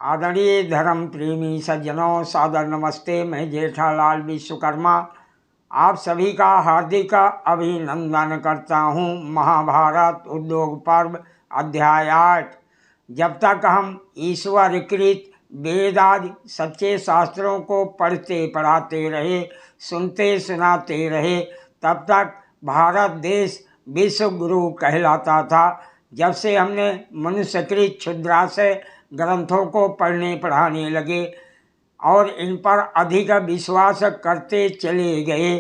आदरणीय धर्म प्रेमी सज्जनों, सादर नमस्ते। मैं जेठालाल विश्वकर्मा आप सभी का हार्दिक अभिनंदन करता हूँ। महाभारत उद्योग पर्व अध्याय 8। जब तक हम ईश्वरकृत वेद आदि सच्चे शास्त्रों को पढ़ते पढ़ाते रहे, सुनते सुनाते रहे, तब तक भारत देश विश्व गुरु कहलाता था। जब से हमने मनुष्यकृत क्षुद्राशय ग्रंथों को पढ़ने पढ़ाने लगे और इन पर अधिक विश्वास करते चले गए,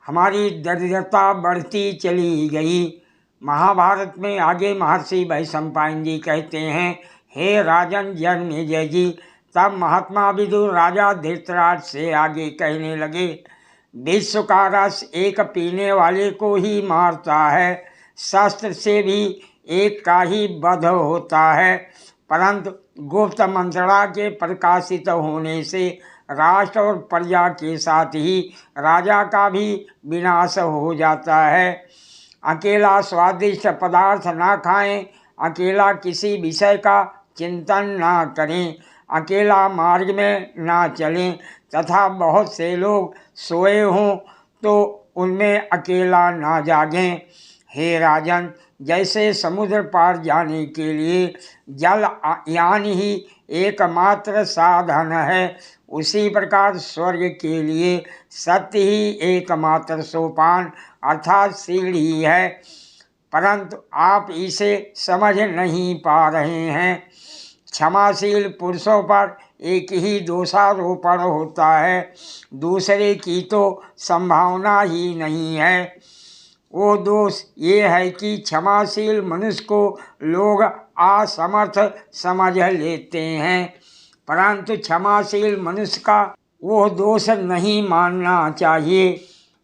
हमारी दरिद्रता बढ़ती चली गई। महाभारत में आगे महर्षि वैशंपायन जी कहते हैं, हे राजन जन्मेजय जी। तब महात्मा विदुर राजा धृतराष्ट्र से आगे कहने लगे, विश्व का रस एक पीने वाले को ही मारता है, शस्त्र से भी एक का ही वध होता है, परंतु गुप्त मंत्रणा के प्रकाशित होने से राष्ट्र और प्रजा के साथ ही राजा का भी विनाश हो जाता है। अकेला स्वादिष्ट पदार्थ ना खाएं, अकेला किसी विषय का चिंतन ना करें, अकेला मार्ग में ना चलें तथा बहुत से लोग सोए हों तो उनमें अकेला ना जागें। हे राजन, जैसे समुद्र पार जाने के लिए जल यान ही एकमात्र साधन है, उसी प्रकार स्वर्ग के लिए सत्य ही एकमात्र सोपान अर्थात सीढ़ी है, परंतु आप इसे समझ नहीं पा रहे हैं। क्षमाशील पुरुषों पर एक ही दोषारोपण होता है, दूसरे की तो संभावना ही नहीं है। वो दोष ये है कि क्षमाशील मनुष्य को लोग असमर्थ समझ लेते हैं, परंतु क्षमाशील मनुष्य का वो दोष नहीं मानना चाहिए।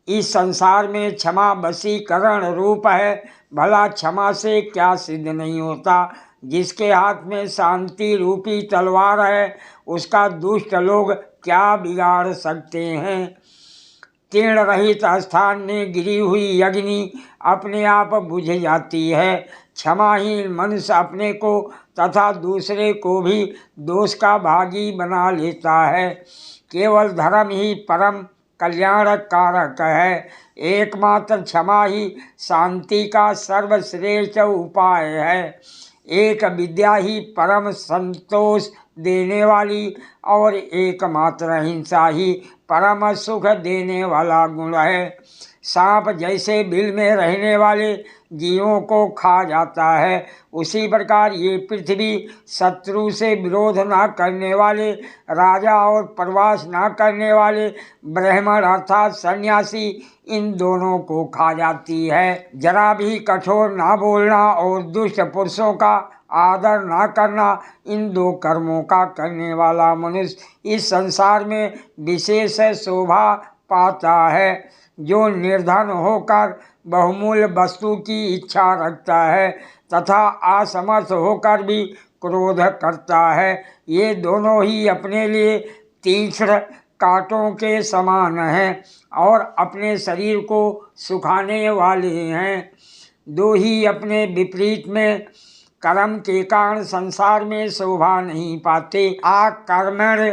इस संसार में क्षमा वशीकरण रूप है, भला क्षमा से क्या सिद्ध नहीं होता। जिसके हाथ में शांति रूपी तलवार है, उसका दुष्ट लोग क्या बिगाड़ सकते हैं। तीर्ण रहित स्थान में गिरी हुई अग्नि अपने आप बुझ जाती है। क्षमाहीन मनुष्य अपने को तथा दूसरे को भी दोष का भागी बना लेता है। केवल धर्म ही परम कल्याण कारक है। एकमात्र क्षमा ही शांति का सर्वश्रेष्ठ उपाय है। एक विद्या ही परम संतोष देने वाली और एकमात्र हिंसा ही परम सुख देने वाला गुण है। सांप जैसे बिल में रहने वाले जीवों को खा जाता है, उसी प्रकार ये पृथ्वी शत्रु से विरोध ना करने वाले राजा और प्रवास ना करने वाले ब्राह्मण अर्थात सन्यासी, इन दोनों को खा जाती है। जरा भी कठोर ना बोलना और दुष्ट पुरुषों का आदर ना करना, इन दो कर्मों का करने वाला मनुष्य इस संसार में विशेष शोभा पाता है। जो निर्धन होकर बहुमूल्य वस्तु की इच्छा रखता है तथा असमर्थ होकर भी क्रोध करता है, ये दोनों ही अपने लिए तीक्ष्ण कांटों के समान हैं और अपने शरीर को सुखाने वाले हैं। दो ही अपने विपरीत में कर्म के कारण संसार में शोभा नहीं पाते। आकर्मण्य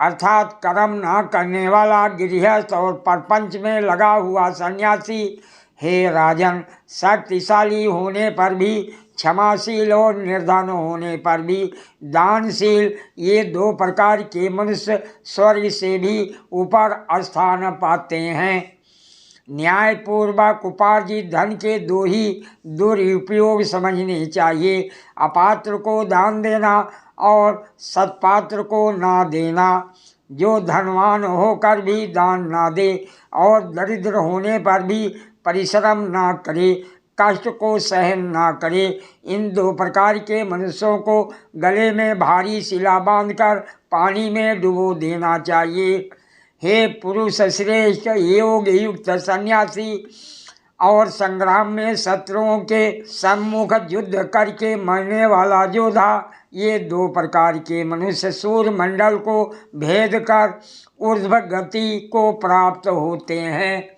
अर्थात कर्म ना करने वाला गृहस्थ और परपंच में लगा हुआ सन्यासी, हे राजन, शक्तिशाली होने पर भी, क्षमाशील और निर्धन होने पर भी दानशील, ये दो प्रकार के मनुष्य स्वर्ग से भी ऊपर स्थान पाते हैं। न्यायपूर्वक उपार्जित धन के दो ही दुरुपयोग समझने चाहिए, अपात्र को दान देना और सत्पात्र को ना देना। जो धनवान होकर भी दान ना दे और दरिद्र होने पर भी परिश्रम ना करे, कष्ट को सहन ना करे, इन दो प्रकार के मनुष्यों को गले में भारी शिला बांधकर पानी में डुबो देना चाहिए। हे पुरुष श्रेष्ठ, योग युक्त सन्यासी और संग्राम में शत्रुओं के सम्मुख युद्ध करके मरने वाला योद्धा, ये दो प्रकार के मनुष्य सूर्य मंडल को भेद कर ऊर्ध्व गति को प्राप्त होते हैं।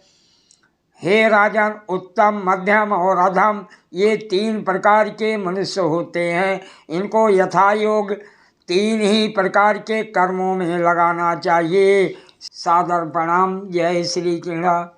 हे राजन, उत्तम, मध्यम और अधम, ये तीन प्रकार के मनुष्य होते हैं। इनको यथायोग तीन ही प्रकार के कर्मों में लगाना चाहिए। सादर प्रणाम। जय श्री कृष्ण।